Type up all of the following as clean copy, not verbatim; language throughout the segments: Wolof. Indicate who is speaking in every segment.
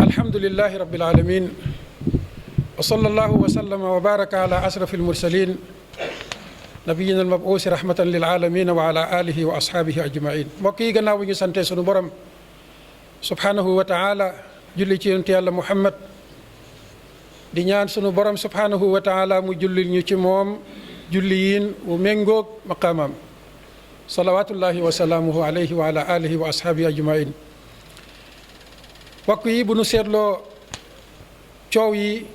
Speaker 1: alhamdulillahi rabbil alamin wa sallallahu wa sallama wa baraka ala ashrafil mursalin nabiyina al-mab'uusi rahmatan lil alamin wa ala alihi wa ashaabihi ajmain. mbokk yi, gannaaw bu ñu sante sunu borom subhanahu wa taala julli ci yonent yàlla Muhammad di ñaan sunu borom subhanahu wa taala mu jullil ñu ci moom julliyin wu méngoog maqaamam salawatullahi wa salaamuhu alayhi wa ala alihi wa ashaabihi ajmain. mbokk yi, bu nu seetloo coow yi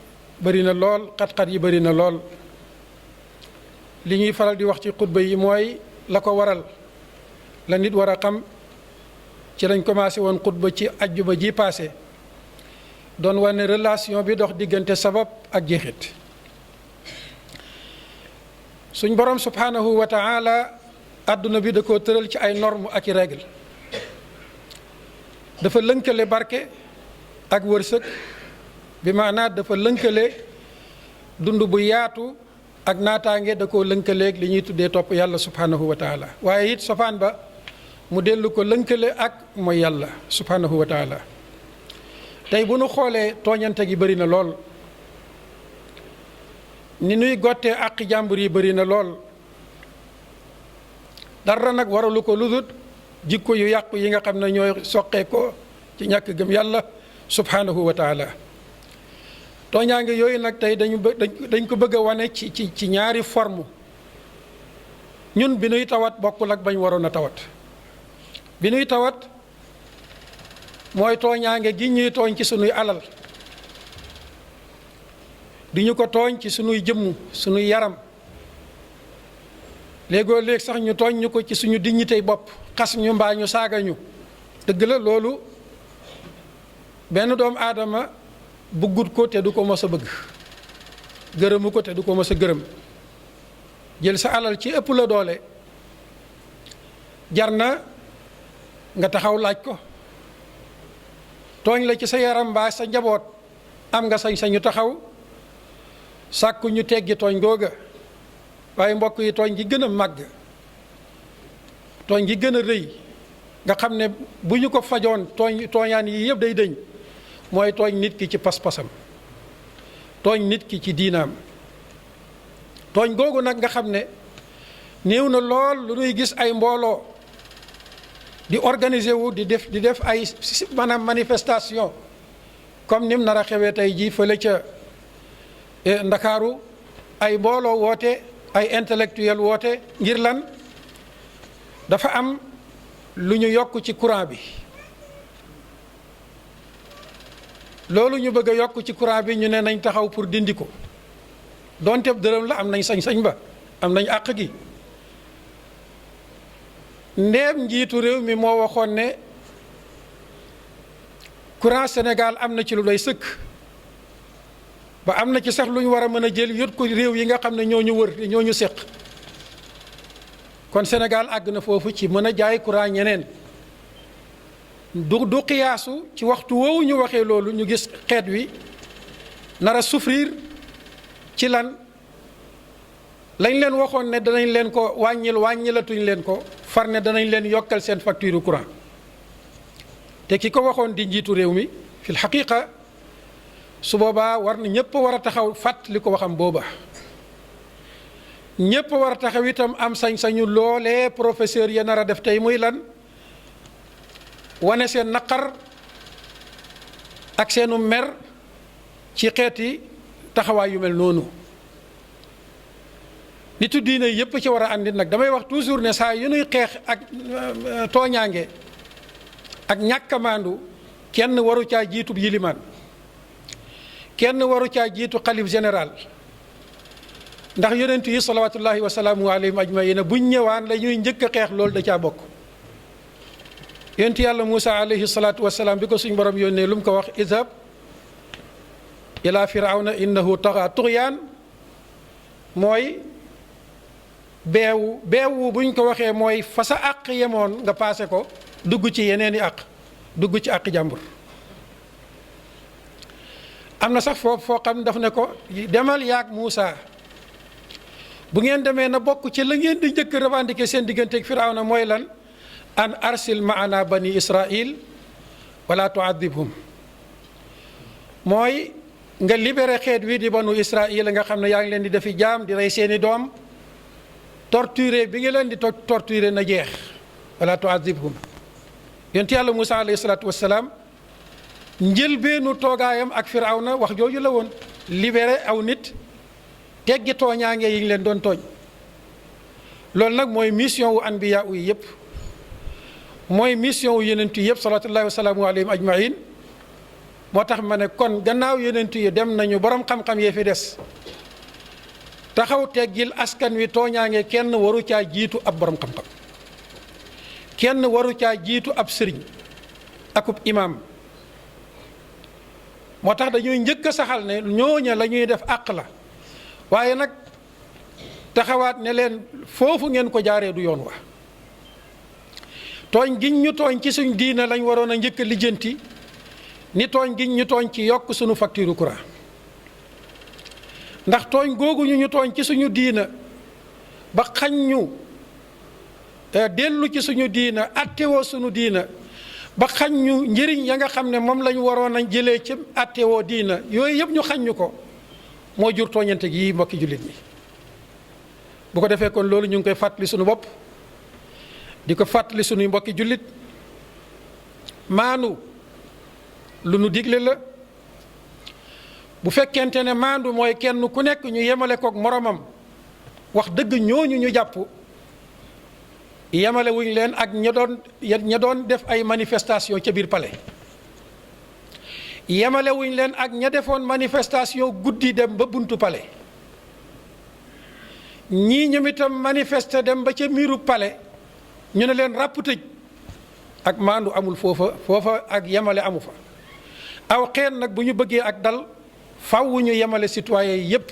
Speaker 1: bëri na lool, xat-xat yi bëri na lool. li ñuy faral di wax ci xutba yi mooy la ko waral la nit war a xam. ci lañ commencé woon xutba ci ajjuma ji passé doon wane relation bi dox diggante sabab ak jeexit. suñ borom subhanahu wa taala àdduna bi da koo tëral ci ay normes ak i règle. dafa lënkale barke ak wërsëg, bi maanaam dafa lënkale dund bu yaatu ak naataange, da koo lënkaleeg li ñuy tuddee topp yàlla subhanahu wa taala. waaye it sofaan ba mu dellu ko lënkale ak mooy yàlla subhanahu wa taala. tey bu nu xoolee tooñante gi bëri na lool, ni nuy gottee àqi jàmbur yi bëri na lool. dara nag waralu ko lu dul jikko yu yàqu yi nga xam ne ñooy soqee ko ci ñàkk gëm yàlla subhanahu wa taala. tooñaange yooyu nag tey dañ ko bëgg a wane ci ñaari forme. ñun bi nuy tawat bokkul ak bañ waroon a tawat. bi nuy tawat mooy tooñaange gi ñuy tooñ ci sunuy alal, di ñu ko tooñ ci sunuy jëmm, sunuy yaram. léegoo léeg sax ñu tooñ ñu ko ci suñu dignité bopp, xas ñu mbaa ñu saaga ñu. dëgg la, loolu benn doomu aadama bëggut ko te du ko mos a bëgg, gërëmu ko te du ko mos a gërëm. jël sa alal ci ëpp la doole jar na nga taxaw laaj ko. tooñ la ci sa yaram mbaa sa njaboot, am nga sañ-sañu taxaw sàkku ñu teggi tooñ googa. waaye mbokk yi, tooñ gi gën a màgg, tooñ gi gën a rëy, nga xam ne bu ñu ko fajoon tooñaan yi yëpp day dëñ, mooy tooñ nit ki ci pas-pasam, tooñ nit ki ci diinaam. tooñ googu nag nga xam ne néew na lool lu nuy gis ay mbooloo di organiser wu di def ay maanaam manifestation comme nim nar a xewee tey jii fële ca Ndakaaru. ay mbooloo woote, ay intellectuel woote ngir lan? dafa am lu ñu yokk ci courant bi. loolu ñu bëgg a yokk ci courant bi ñu ne nañ taxaw pour dindi ko. donte dërëm la, am nañ sañ-sañ ba, am nañ àq gi. ndéem njiitu réew mi moo waxoon ne courant Sénégal am na ci lu doy sëkk, ba am na ci sax lu ñu war a mën a jël yot ko réew yi nga xam ne ñoo ñu wër, ñoo ñu séq. kon Sénégal àgg na foofu ci mën a jaay courant ñeneen. du xiyaasu ci waxtu woowu ñu waxee loolu ñu gis xeet wi nar a souffrir ci lan? lañ leen waxoon ne danañ leen ko wàññilatuñ leen ko, far ne danañ leen yokkal seen facture courant. te ki ko waxoon di njiitu réew mi fil xaqiqa, su boobaa war na ñëpp war a taxaw fàtt li ko waxam booba. ñëpp war a taxaw itam am sañ-sañu loolee professeur ya nar a def tey, muy lan? wane seen naqar ak seenu mer ci xeeti taxawaay yu mel noonu. nitu diine yëpp ci war a àndi nag. damay wax toujours ne saa yu nuy xeex ak tooñaange ak ñàkk a maandu, kenn waru caa jiitu yilimaan, kenn waru caa jiitu xalif général. ndax yonent yi salawatullahi wa salaamu alayhim ajmaina buñ ñëwaan la ñuy njëkk a xeex, loolu da caa bokk. yonent yàlla Muusa alayhi salaatu wa salaam bi ko suñ borom yónnee lu mu ko wax? idhab ila firawna innahu taxa. tuxyaan mooy beewu buñ ko waxee mooy fa sa àq yemoon nga paase ko, dugg ci yeneen i àq, dugg ci àq jàmbur. am na sax foo xam daf ne ko demal yaag Muusa, bu ngeen demee na bokk ci la ngeen di njëkk revendiquer seen digganteeg firawna mooy lan? an arsil maana bani israil wala tuadibhum. mooy nga libéré xeet wi di banu Israël nga xam ne yaa ngi leen di defi jaam di rey seeni doom. torturé bi nga leen di torturé na jeex wala tuazibhum. yonent yàlla Muusaa alayhi salaatu wassalaam njëlbeenu toogaayam ak Firawna wax jooju la woon, libéré aw nit, teggi tooñaange yi ngi leen doon tooñ. loolu nag mooy mission wu anbiya yi yëpp, mooy mission wu yonent yi yëpp salawaatullaahi wa salaamu alayhim ajmain. moo tax ma ne kon gannaaw yonent yi dem nañu, borom xam-xam yee fi des, taxaw teggil askan wi tooñaange kenn waru caa jiitu ab borom xam-xam, kenn waru caa jiitu ab sëriñ akub imaam. moo tax dañuy njëkk a saxal ne ñooña la ñuy def àq la, waaye nag taxawaat ne leen foofu ngeen ko jaaree du yoon wa. tooñ giñ ñu tooñ ci suñ diina lañ waroon a njëkk a lijjanti ni tooñ giñ ñu tooñ ci yokk suñu facture courant. ndax tooñ googu ñu tooñ ci suñu diina ba xañ ñu dellu ci suñu diina attewoo suñu diina ba xañ ñu njëriñ ya nga xam ne moom lañ waroon a jëlee ci attewoo diina, yooyu yëpp ñu xañ ñu ko, moo jur tooñante gi mbokki jullit ñi. bu ko defee kon loolu ñu ngi koy fàttali suñu bopp, di ko fàttali suñuy mbokki jullit. maandu lu nu digle la. bu fekkente ne maandu mooy kenn ku nekk ñu yemale kook moromam, wax dëgg ñooñu ñu jàpp yemale wuñ leen ak ña doon def ay manifestation ca biir palais, yemale wuñ leen ak ña defoon manifestation guddi dem ba buntu palais, ñii ñoom itam manifester dem ba ca miiru palais ñu ne leen ràpp tëj. ak maandu amul foofa ak yemale amu fa. aw xeet nag bu ñu bëggee ak dal fàww ñu yemale citoyen yi yépp,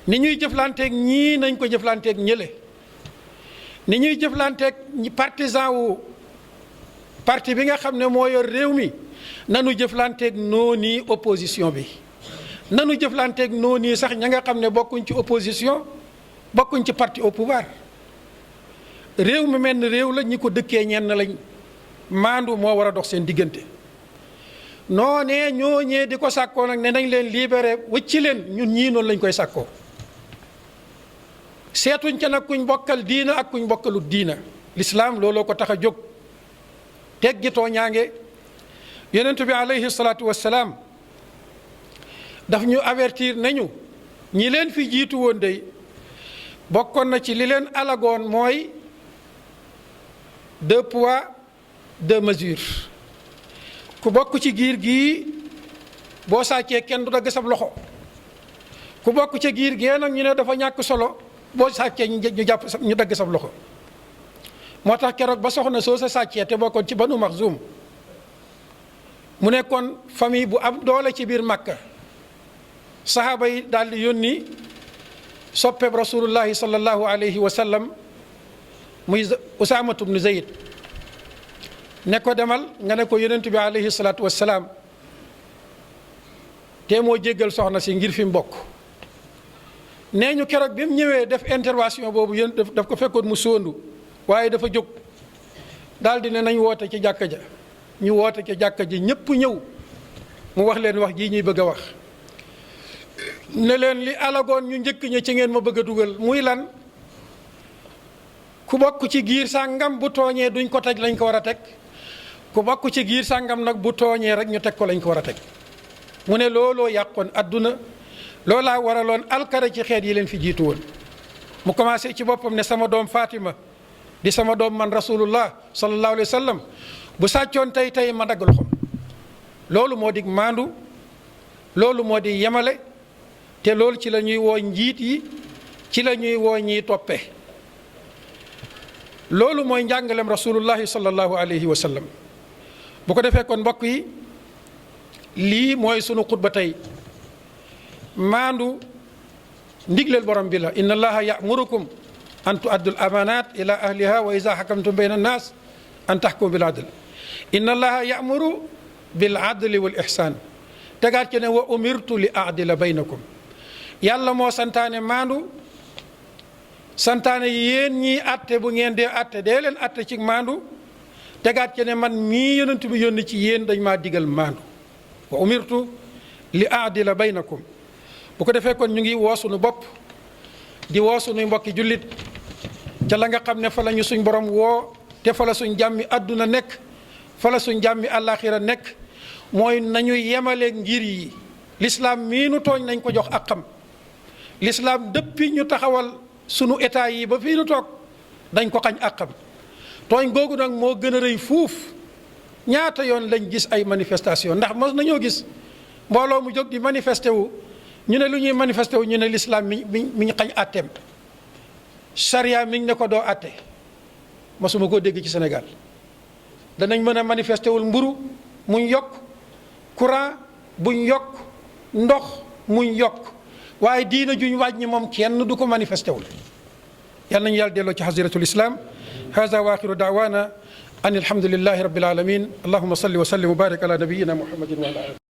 Speaker 1: ni ñuy jëflanteeg ñii nañ ko jëflanteeg ñële, ni ñuy jëflanteeg partisan wu parti bi nga xam ne moo yor réew mi, nanu jëflanteeg noonu opposition bi, nanu jëflanteeg noonu sax ña nga xam ne bokkuñ ci opposition, bokkuñ ci parti au pouvoir. réew mi mel ni réew la, ñi ko dëkkee ñenn lañ, maandu moo war a dox seen diggante. noonee ñooñee di ko sàkkoo nag ne nañ leen libéré wëcci leen, ñun ñii noonu lañ koy sàkkoo. seetuñ ca nag kuñ bokkal diina ak kuñ bokkalut diina. lislaam looloo ko tax a jóg, teggi tooñaange. yonent bi alayhi salaatu wassalaam daf ñu avertir nañu ñi leen fi jiitu woon dey bokkoon na ci li leen alagoon mooy 2 poids 2 mesures. ku bokk ci giir gii boo sàccee kenn du dagg sab loxo, ku bokk ci giir gee nag ñu ne dafa ñàkk solo, boo sàccee ñu dagg sab loxo. moo tax keroog ba soxna soo sa sàccee te bokkoon ci Banu Maxzum, mu nekkoon famille bu am doole ci biir Makka, saxaaba yi daal di yónni soppeeb rasulullahi sallallahu alayhi wa sallam muy Usaamatu bnu Zayd, ne ko demal nga ne ko yonent bi alayhi salaatu wassalaam te moo jéggal soxna si ngir fi mu bokk. nee ñu keroog bi mu ñëwee def intervention boobu yéen daf ko fekkoon mu sóondu, waaye dafa jóg daal di ne nañ woote ci jàkka ja. ñu woote ci jàkka ji ñëpp ñëw, mu wax leen wax jii ñuy bëgg a wax, ne leen li alagoon ñu njëkk ñi ci ngeen ma bëgg a dugal, muy lan? ku bokk ci giir sàngam bu tooñee duñ ko teg lañ ko war a teg, ku bokk ci giir sàngam nag bu tooñee rek ñu teg ko lañ ko war a teg. mu ne looloo yàqoon adduna, loolaa waraloon alkara ci xeet yi leen fi jiitu woon. mu commencé ci boppam ne sama doom Fatima di sama doom man rasulullah sallallahu alayhi wa sallam bu sàccoon tey ma dagg loxoom. loolu moo di maandu, loolu moo di yemale, te loolu ci la ñuy woo njiit yi, ci la ñuy woo ñiy toppe. loolu mooy njàngalem rasulullahi sallallahu alayhi wa sallam. bu ko defee kon mbokk yi, lii mooy sunu xutba tey. maandu ndigleel borom bi la, inna allaha ya'murukum an tu'addul amanat ila ahliha wa iza hakamtum bayna an-nas an tahkumu bil adl. inna allaha ya'muru bil adli wal ihsan. tegaat ci ne wa umirtu li a'dila baynakum. yàlla moo santaane maandu, santaane yéen ñii atte bu ngeen dee atte dee leen atte ci maandu. tegaat ci ne man mii yonent bi yónni ci yéen dañ maa digal maandu. wa umirtu li aadila baynakum. bu ko defee kon ñu ngi woo sunu bopp di woo sunuy mbokki jullit ca la nga xam ne fa la ñu suñ borom woo te fa la suñ jàmmi àdduna nekk fa la suñ jàmmi àllaaxira nekk mooy nañu yemale ngir yi. l'islam mii nu tooñ nañ ko jox ak xam. l'islam depuis ñu taxawal sunu état yi ba fii nu toog dañ ko xañ ak xam. tooñ googu nag moo gën a rëy fuuf. ñaata yoon lañ gis ay manifestation ndax mos nañoo gis mbooloo mu jóg di manifesté wu ñu ne lu ñuy manifesté wu ñu ne l'islam mi ñu xañ àtteem. charia mi ngi ne ko doo àtte mosuma koo dégg ci Sénégal. danañ mën a manifesté wul mburu muñ yokk courant buñ yokk ndox muñ yokk waaye diina juñ wàññi moom kenn du ko manifesté wul. yal nañu yàlla delloo ci xasiratul islam. hada wa axiru daawaana an alhamdulillahi rabbil alamin allahumma salli wa sallim wa barik ala nabiyyina muhammadin wa ala alihi